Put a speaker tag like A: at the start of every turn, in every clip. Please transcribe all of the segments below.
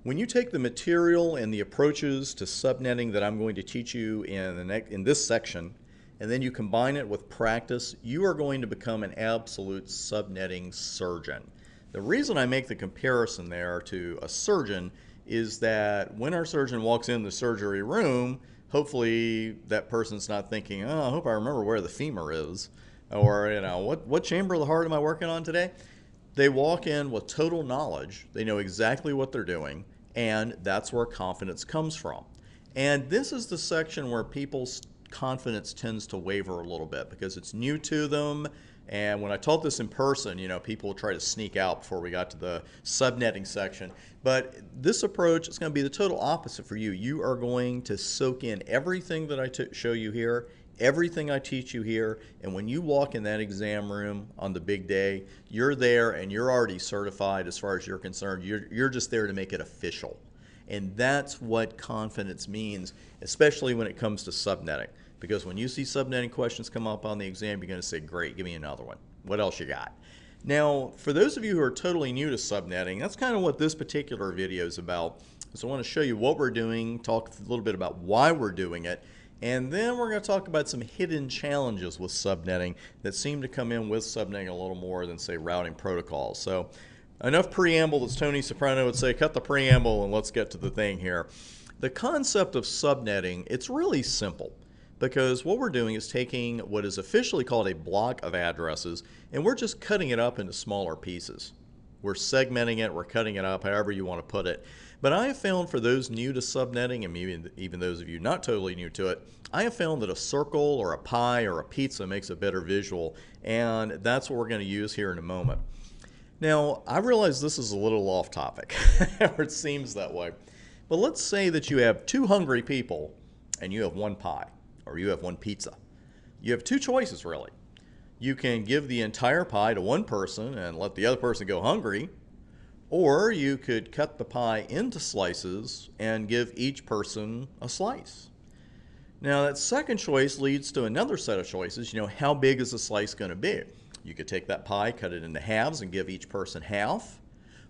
A: When you take the material and the approaches to subnetting that I'm going to teach you in this section, and then you combine it with practice, you are going to become an absolute subnetting surgeon. The reason I make the comparison there to a surgeon is that when our surgeon walks in the surgery room, hopefully that person's not thinking, oh, I hope I remember where the femur is, or what chamber of the heart am I working on today? They walk in with total knowledge. They know exactly what they're doing, and that's where confidence comes from. And this is the section where people's confidence tends to waver a little bit because it's new to them. And when I taught this in person, people would try to sneak out before we got to the subnetting section. But this approach is going to be the total opposite for you. You are going to soak in everything that I show you here, everything I teach you here, and when you walk in that exam room on the big day, you're there and you're already certified as far as you're concerned. You're just there to make it official. And that's what confidence means, especially when it comes to subnetting. Because when you see subnetting questions come up on the exam, you're going to say, great, give me another one. What else you got? Now, for those of you who are totally new to subnetting, that's kind of what this particular video is about. So I want to show you what we're doing, talk a little bit about why we're doing it, and then we're going to talk about some hidden challenges with subnetting that seem to come in with subnetting a little more than, say, routing protocols. So enough preamble, as Tony Soprano would say, cut the preamble and let's get to the thing here. The concept of subnetting, it's really simple. Because what we're doing is taking what is officially called a block of addresses and we're just cutting it up into smaller pieces. We're segmenting it, we're cutting it up, however you want to put it. But I have found for those new to subnetting, and maybe even those of you not totally new to it, I have found that a circle or a pie or a pizza makes a better visual, and that's what we're going to use here in a moment. Now, I realize this is a little off topic, or it seems that way. But let's say that you have two hungry people and you have one pie. Or you have one pizza. You have two choices, really. You can give the entire pie to one person and let the other person go hungry, or you could cut the pie into slices and give each person a slice. Now that second choice leads to another set of choices. How big is the slice going to be? You could take that pie, cut it into halves and give each person half.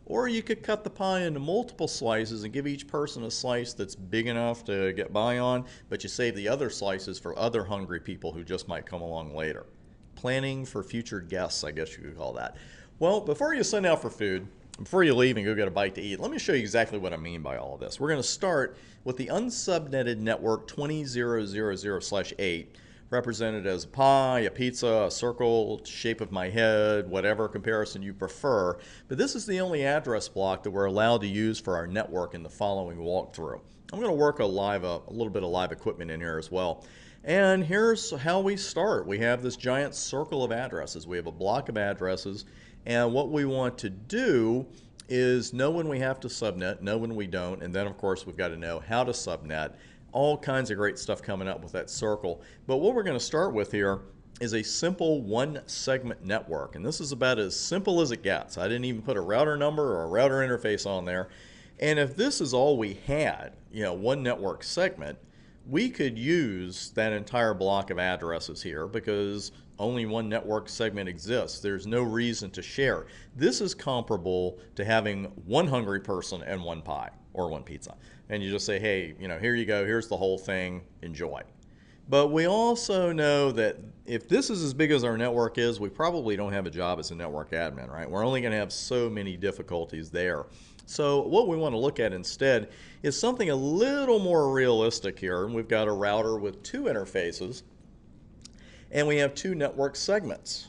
A: Or you could cut the pie into multiple slices and give each person a slice that's big enough to get by on, but you save the other slices for other hungry people who just might come along later. Planning for future guests, I guess you could call that. Well, before you send out for food, before you leave and go get a bite to eat, let me show you exactly what I mean by all of this. We're going to start with the unsubnetted network 20000/8, represented as a pie, a pizza, a circle, shape of my head, whatever comparison you prefer. But this is the only address block that we're allowed to use for our network in the following walkthrough. I'm going to work a little bit of live equipment in here as well. And here's how we start. We have this giant circle of addresses. We have a block of addresses. And what we want to do is know when we have to subnet, know when we don't, and then of course we've got to know how to subnet. All kinds of great stuff coming up with that circle. But what we're going to start with here is a simple one segment network. And this is about as simple as it gets. I didn't even put a router number or a router interface on there. And if this is all we had, one network segment, we could use that entire block of addresses here because only one network segment exists. There's no reason to share. This is comparable to having one hungry person and one pie or one pizza. And you just say, hey, here you go, here's the whole thing, enjoy. But we also know that if this is as big as our network is, we probably don't have a job as a network admin, right? We're only going to have so many difficulties there. So what we want to look at instead is something a little more realistic here. And we've got a router with two interfaces, and we have two network segments.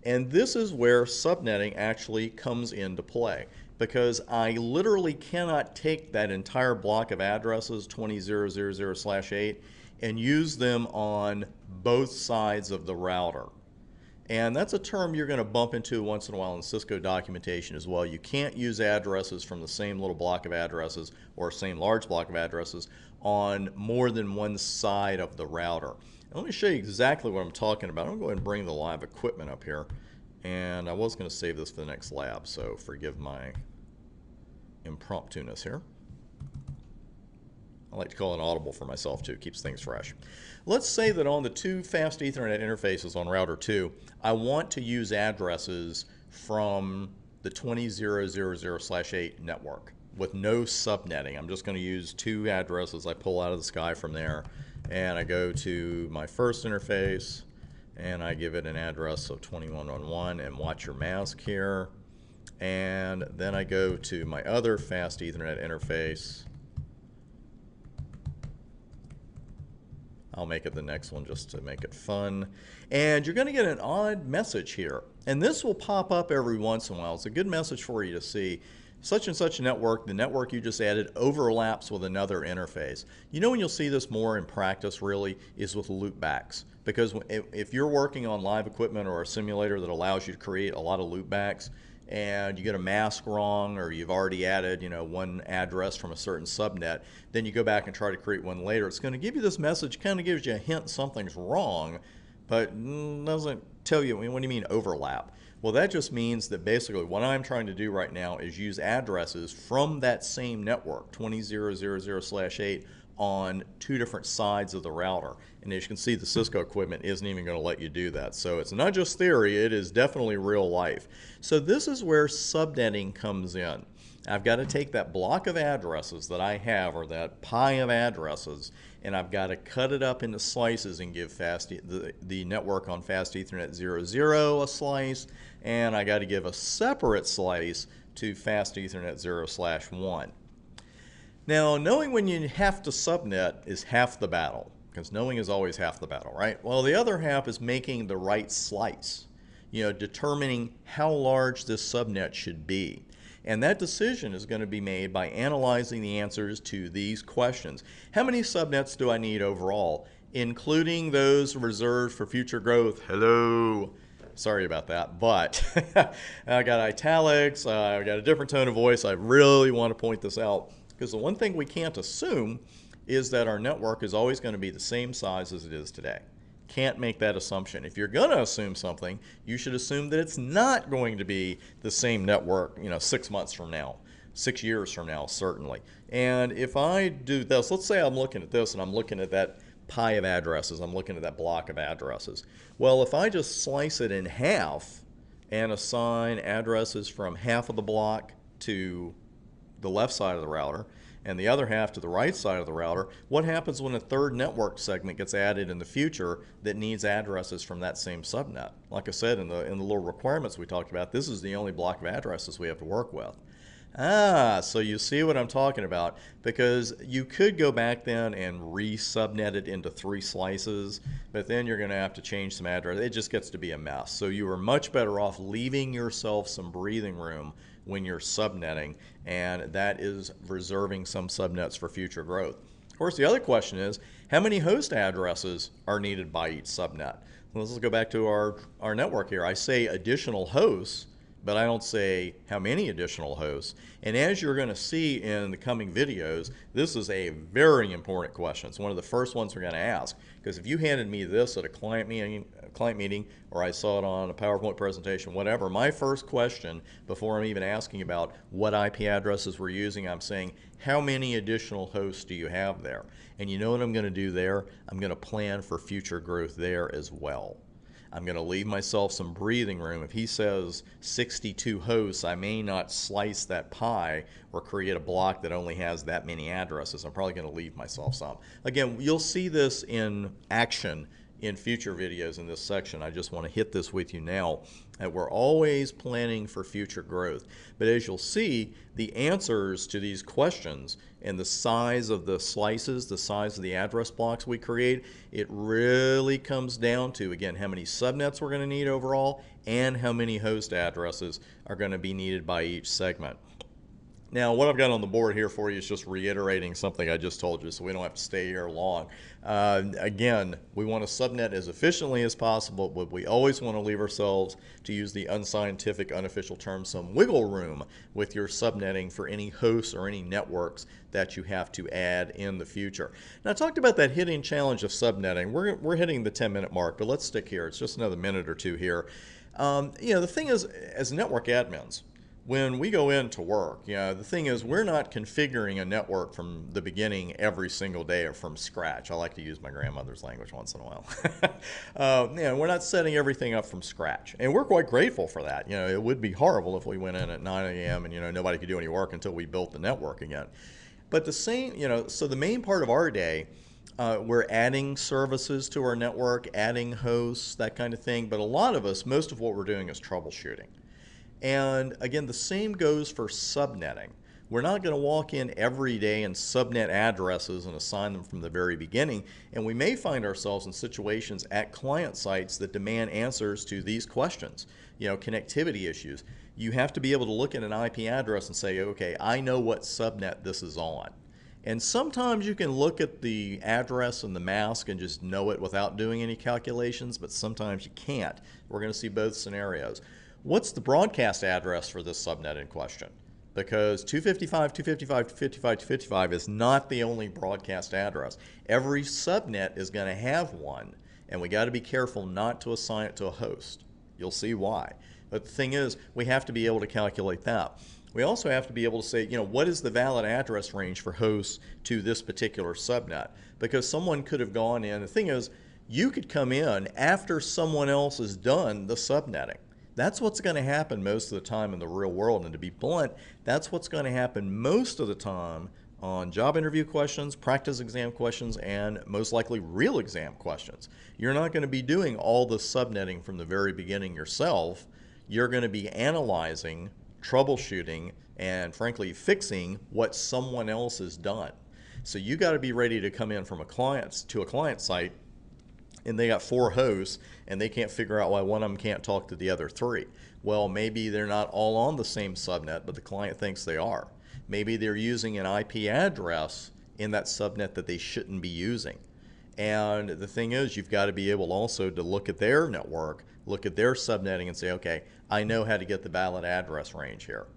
A: And this is where subnetting actually comes into play, because I literally cannot take that entire block of addresses, 20000/8, and use them on both sides of the router. And that's a term you're going to bump into once in a while in Cisco documentation as well. You can't use addresses from the same little block of addresses or same large block of addresses on more than one side of the router. And let me show you exactly what I'm talking about. I'm going to go ahead and bring the live equipment up here. And I was going to save this for the next lab, so forgive my impromptu-ness here. I like to call it audible for myself too, keeps things fresh. Let's say that on the two fast Ethernet interfaces on router 2, I want to use addresses from the 20000/8 network. with no subnetting. I'm just going to use 2 addresses I pull out of the sky from there, and I go to my first interface and I give it an address of 2111, and watch your mask here. And then I go to my other fast Ethernet interface. I'll make it the next one just to make it fun. And you're going to get an odd message here. And this will pop up every once in a while. It's a good message for you to see. Such and such network, the network you just added, overlaps with another interface. You know when you'll see this more in practice really is with loopbacks. Because if you're working on live equipment or a simulator that allows you to create a lot of loopbacks, and you get a mask wrong, or you've already added, one address from a certain subnet, then you go back and try to create one later. It's going to give you this message, kind of gives you a hint something's wrong, but doesn't tell you. What do you mean overlap? Well, that just means that basically what I'm trying to do right now is use addresses from that same network, 20.0.0/8, on 2 different sides of the router. And as you can see, the Cisco equipment isn't even going to let you do that. So it's not just theory, it is definitely real life. So this is where subnetting comes in. I've got to take that block of addresses that I have, or that pie of addresses, and I've got to cut it up into slices and give the network on Fast Ethernet 00 a slice, and I got to give a separate slice to Fast Ethernet 0/1. Now, knowing when you have to subnet is half the battle, because knowing is always half the battle, right? Well, the other half is making the right slice, determining how large this subnet should be. And that decision is going to be made by analyzing the answers to these questions. How many subnets do I need overall, including those reserved for future growth? Hello. Sorry about that, but I got italics, I got a different tone of voice. I really want to point this out, because the one thing we can't assume is that our network is always going to be the same size as it is today. Can't make that assumption. If you're going to assume something, you should assume that it's not going to be the same network, 6 months from now, 6 years from now, certainly. And if I do this, let's say I'm looking at this and I'm looking at that pie of addresses, I'm looking at that block of addresses. Well, if I just slice it in half and assign addresses from half of the block to the left side of the router and the other half to the right side of the router, what happens when a third network segment gets added in the future that needs addresses from that same subnet? Like I said in the little requirements we talked about, this is the only block of addresses we have to work with. So you see what I'm talking about, because you could go back then and re-subnet it into 3 slices, but then you're going to have to change some address. It just gets to be a mess. So you are much better off leaving yourself some breathing room when you're subnetting, and that is reserving some subnets for future growth. Of course, the other question is, how many host addresses are needed by each subnet? Well, let's go back to our network here. I say additional hosts, but I don't say how many additional hosts. And as you're going to see in the coming videos, this is a very important question. It's one of the first ones we're going to ask, because if you handed me this at a client meeting, or I saw it on a PowerPoint presentation, whatever, my first question before I'm even asking about what IP addresses we're using, I'm saying, how many additional hosts do you have there? And you know what I'm going to do there? I'm going to plan for future growth there as well. I'm going to leave myself some breathing room. If he says 62 hosts, I may not slice that pie or create a block that only has that many addresses. I'm probably going to leave myself some. Again, you'll see this in action in future videos in this section. I just want to hit this with you now, that we're always planning for future growth. But as you'll see, the answers to these questions and the size of the slices, the size of the address blocks we create, it really comes down to, again, how many subnets we're going to need overall and how many host addresses are going to be needed by each segment. Now, what I've got on the board here for you is just reiterating something I just told you, so we don't have to stay here long. Again, we want to subnet as efficiently as possible, but we always want to leave ourselves, to use the unscientific, unofficial term, some wiggle room with your subnetting for any hosts or any networks that you have to add in the future. Now, I talked about that hidden challenge of subnetting. We're hitting the 10-minute mark, but let's stick here. It's just another minute or two here. The thing is, as network admins, when we go into work, the thing is we're not configuring a network from the beginning every single day or from scratch. I like to use my grandmother's language once in a while. We're not setting everything up from scratch. And we're quite grateful for that. It would be horrible if we went in at 9 a.m. and, nobody could do any work until we built the network again. But the same, so the main part of our day, we're adding services to our network, adding hosts, that kind of thing. But a lot of us, most of what we're doing is troubleshooting. And again, the same goes for subnetting. We're not going to walk in every day and subnet addresses and assign them from the very beginning. And we may find ourselves in situations at client sites that demand answers to these questions, connectivity issues. You have to be able to look at an IP address and say, okay, I know what subnet this is on. And sometimes you can look at the address and the mask and just know it without doing any calculations, but sometimes you can't. We're going to see both scenarios. What's the broadcast address for this subnet in question? Because 255, 255, 255, 255 is not the only broadcast address. Every subnet is going to have one, and we got to be careful not to assign it to a host. You'll see why. But the thing is, we have to be able to calculate that. We also have to be able to say, what is the valid address range for hosts to this particular subnet? Because someone could have gone in. The thing is, you could come in after someone else has done the subnetting. That's what's going to happen most of the time in the real world. And to be blunt, that's what's going to happen most of the time on job interview questions, practice exam questions, and most likely real exam questions. You're not going to be doing all the subnetting from the very beginning yourself. You're going to be analyzing, troubleshooting, and frankly fixing what someone else has done. So you got to be ready to come in from a client site, and they got 4 hosts, and they can't figure out why one of them can't talk to the other 3. Well, maybe they're not all on the same subnet, but the client thinks they are. Maybe they're using an IP address in that subnet that they shouldn't be using. And the thing is, you've got to be able also to look at their network, look at their subnetting and say, okay, I know how to get the valid address range here.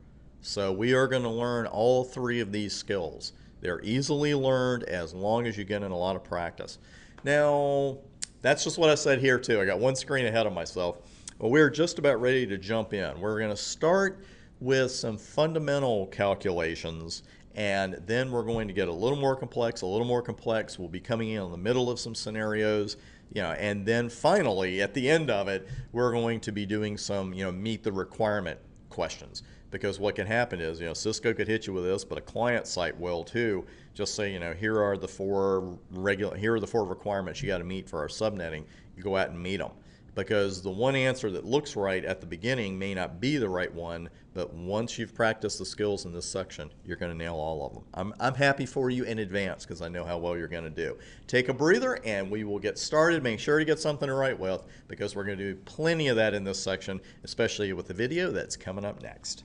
A: So we are going to learn all 3 of these skills. They're easily learned as long as you get in a lot of practice. Now, that's just what I said here too. I got one screen ahead of myself. Well, we're just about ready to jump in. We're going to start with some fundamental calculations, and then we're going to get a little more complex, a little more complex. We'll be coming in the middle of some scenarios, and then finally, at the end of it, we're going to be doing some, meet the requirement questions. Because what can happen is, Cisco could hit you with this, but a client site will too. Just say, here are the 4 requirements you got to meet for our subnetting. You go out and meet them. Because the one answer that looks right at the beginning may not be the right one, but once you've practiced the skills in this section, you're going to nail all of them. I'm happy for you in advance because I know how well you're going to do. Take a breather and we will get started. Make sure to get something to write with because we're going to do plenty of that in this section, especially with the video that's coming up next.